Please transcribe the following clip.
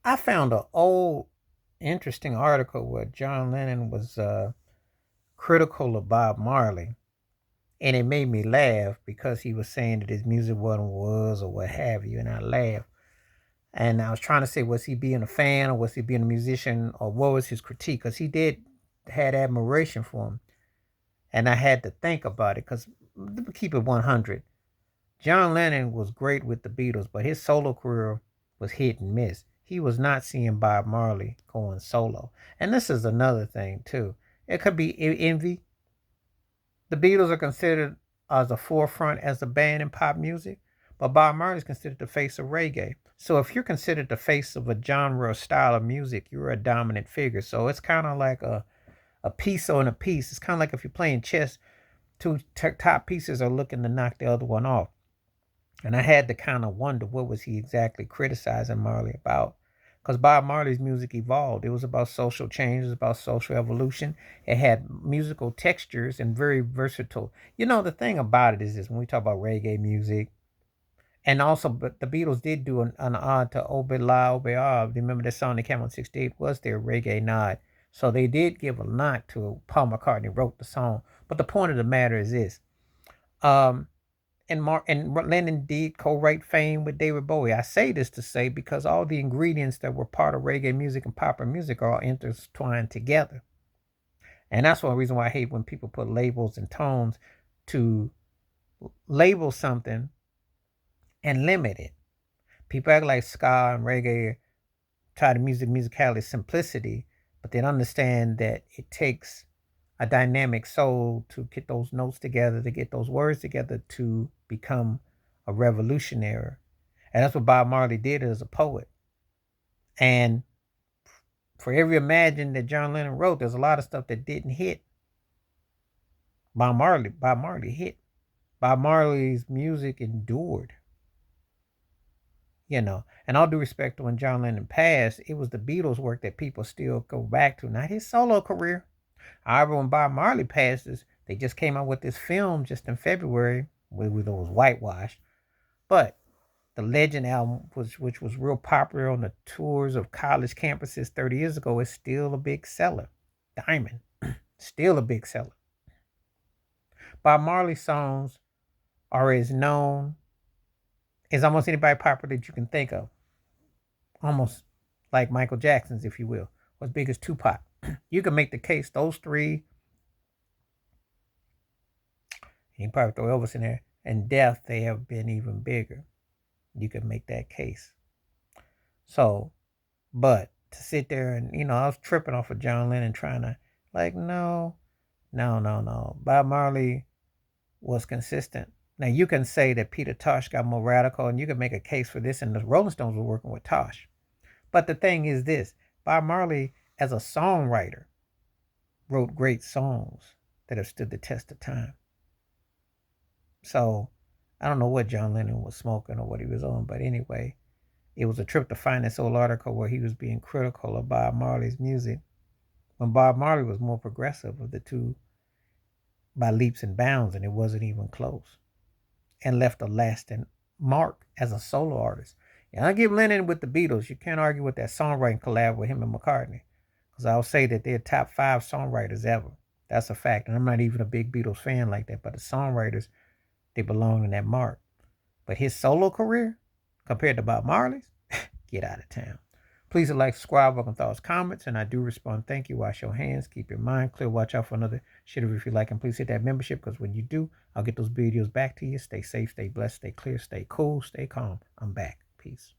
I found an old interesting article where John Lennon was critical of Bob Marley, and it made me laugh because he was saying that his music wasn't was or what have you, and I laughed. And I was trying to say, was he being a fan or was he being a musician or what was his critique? Because he did had admiration for him, and I had to think about it. Because keep it 100, John Lennon was great with the Beatles, but his solo career was hit and miss. He was not seeing Bob Marley going solo. And this is another thing, too. It could be envy. The Beatles are considered as a forefront as a band in pop music, but Bob Marley is considered the face of reggae. So if you're considered the face of a genre or style of music, you're a dominant figure. So it's kind of like a piece on a piece. It's kind of like if you're playing chess, two top pieces are looking to knock the other one off. And I had to kind of wonder what was he exactly criticizing Marley about. Because Bob Marley's music evolved. It was about social change. It was about social evolution. It had musical textures and very versatile. You know, the thing about it is this, when we talk about reggae music, and also, but the Beatles did do an odd to Obe La Obe Ah. Remember that song that came on 68 was their reggae nod. So they did give a nod to Paul McCartney wrote the song. But the point of the matter is this. Um, and Lennon did co-write Fame with David Bowie. I say this to say because all the ingredients that were part of reggae music and popular music are all intertwined together. And that's one reason why I hate when people put labels and tones to label something and limit it. People act like ska and reggae try to musicality simplicity, but they don't understand that it takes a dynamic soul to get those notes together, to get those words together to become a revolutionary. And that's what Bob Marley did as a poet. And for every Imagine that John Lennon wrote, there's a lot of stuff that didn't hit. Bob Marley hit. Bob Marley's music endured. And all due respect to when John Lennon passed, it was the Beatles' work that people still go back to, not his solo career. However, when Bob Marley passes, they just came out with this film just in February, with it was whitewashed. But the Legend album, which was real popular on the tours of college campuses 30 years ago, is still a big seller. Diamond, still a big seller. Bob Marley songs are as known as almost anybody popular that you can think of. Almost like Michael Jackson's, if you will, or as big as Tupac. You can make the case those three, you can probably throw Elvis in there, and Death, they have been even bigger. You can make that case. So, but to sit there and, I was tripping off of John Lennon trying to, like, no, no, no, no. Bob Marley was consistent. Now, you can say that Peter Tosh got more radical, and you can make a case for this, and the Rolling Stones were working with Tosh. But the thing is this, Bob Marley, as a songwriter, wrote great songs that have stood the test of time. So, I don't know what John Lennon was smoking or what he was on, but anyway, it was a trip to find this old article where he was being critical of Bob Marley's music when Bob Marley was more progressive of the two by leaps and bounds, and it wasn't even close, and left a lasting mark as a solo artist. And I give Lennon with the Beatles. You can't argue with that songwriting collab with him and McCartney, because I'll say that they're top 5 songwriters ever. That's a fact. And I'm not even a big Beatles fan like that, but the songwriters, they belong in that mark. But his solo career, compared to Bob Marley's, get out of town. Please like, subscribe, welcome thoughts, comments, and I do respond. Thank you. Wash your hands. Keep your mind clear. Watch out for another shit if you like. And please hit that membership, because when you do, I'll get those videos back to you. Stay safe, stay blessed, stay clear, stay cool, stay calm. I'm back. Peace.